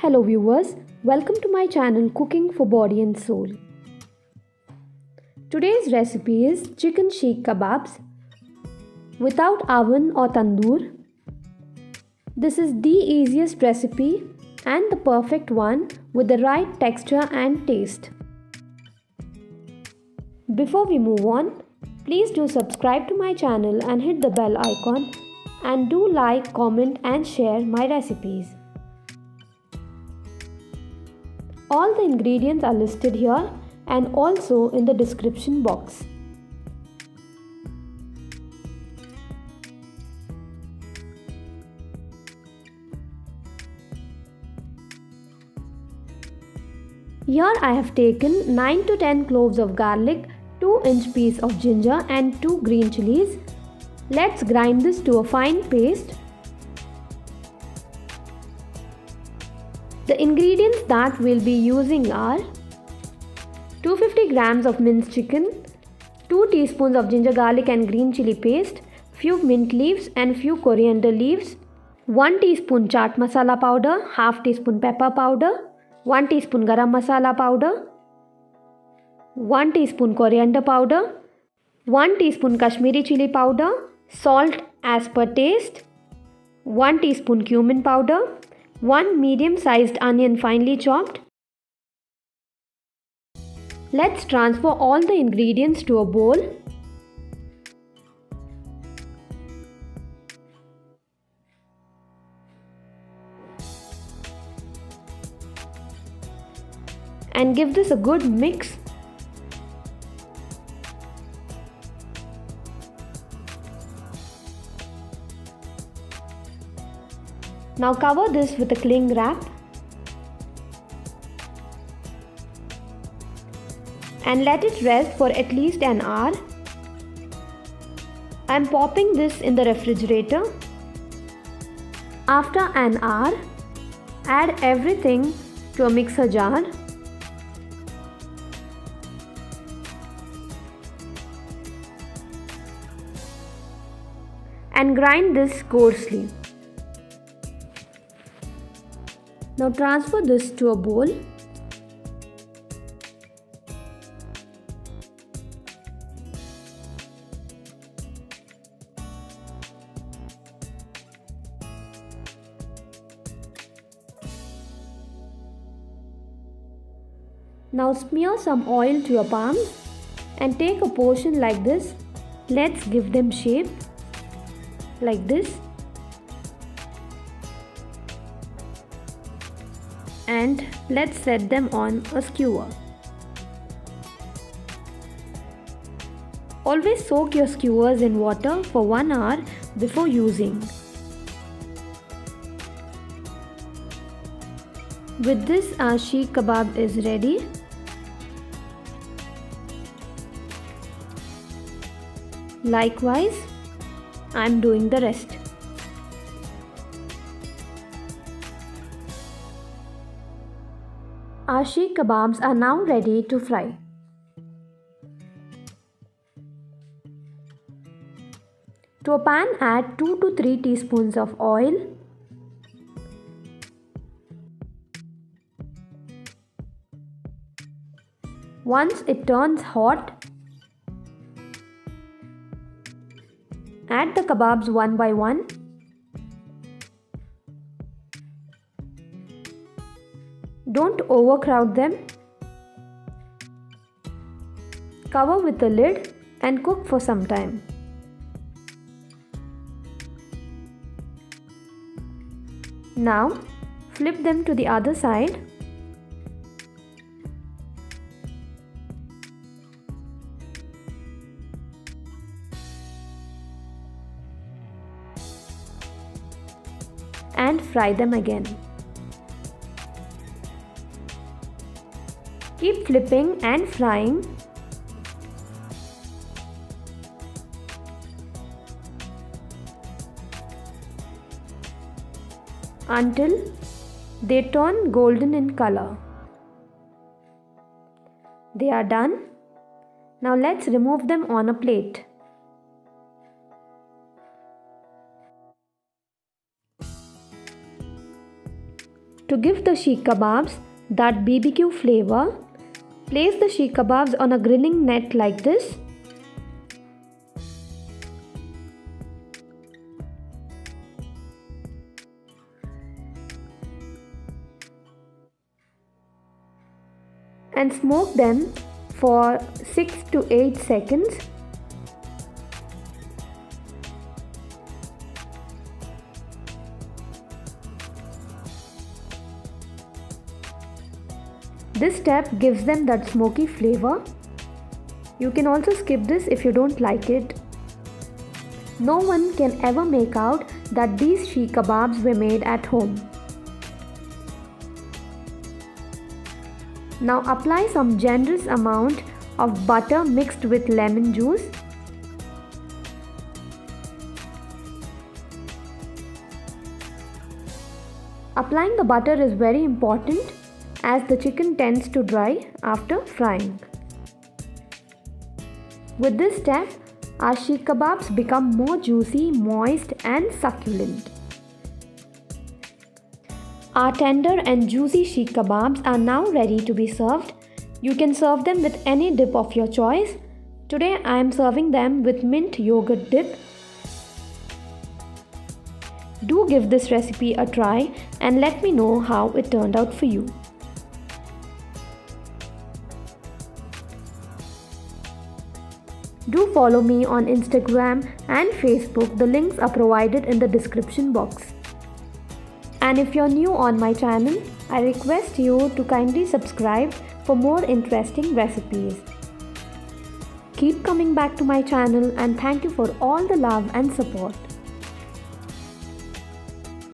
Hello viewers, welcome to my channel Cooking for Body and Soul. Today's recipe is chicken sheikh kebabs without oven or tandoor. This is the easiest recipe and the perfect one with the right texture and taste. Before we move on, please do subscribe to my channel and hit the bell icon, and do like, comment and share my recipes. All the ingredients are listed here and also in the description box. Here I have taken 9 to 10 cloves of garlic, 2-inch piece of ginger and 2 green chilies. Let's grind this to a fine paste. The ingredients that we'll be using are 250 grams of minced chicken, 2 teaspoons of ginger garlic and green chili paste, few mint leaves and few coriander leaves, 1 teaspoon chaat masala powder, half teaspoon pepper powder, 1 teaspoon garam masala powder, 1 teaspoon coriander powder, 1 teaspoon Kashmiri chili powder, salt as per taste, 1 teaspoon cumin powder, 1 medium-sized onion finely chopped. Let's transfer all the ingredients to a bowl. And give this a good mix. Now cover this with a cling wrap and let it rest for at least an hour. I am popping this in the refrigerator. After an hour, add everything to a mixer jar. And grind this coarsely. Now transfer this to a bowl. Now smear some oil to your palms and take a portion like this. Let's give them shape like this. And let's set them on a skewer. Always soak your skewers in water for 1 hour before using. With this, our sheikh kebab is ready. Likewise, I am doing the rest. Our sheikh kebabs are now ready to fry. To a pan, add 2 to 3 teaspoons of oil. Once it turns hot, add the kebabs one by one. Don't overcrowd them. Cover with the lid and cook for some time. Now, flip them to the other side. And fry them again. Keep flipping and frying until they turn golden in color. They are done. Now let's remove them on a plate. To give the sheikh kebabs that BBQ flavor, place the sheikh kebabs on a grilling net like this. And smoke them for 6 to 8 seconds. This step gives them that smoky flavor. You can also skip this if you don't like it. No one can ever make out that these sheikh kebabs were made at home. Now apply some generous amount of butter mixed with lemon juice. Applying the butter is very important as the chicken tends to dry after frying. With this step, our sheikh kebabs become more juicy, moist and succulent. Our tender and juicy sheikh kebabs are now ready to be served. You can serve them with any dip of your choice. Today I am serving them with mint yogurt dip. Do give this recipe a try and let me know how it turned out for you. Do follow me on Instagram and Facebook. The links are provided in the description box. And if you're new on my channel, I request you to kindly subscribe for more interesting recipes. Keep coming back to my channel and thank you for all the love and support.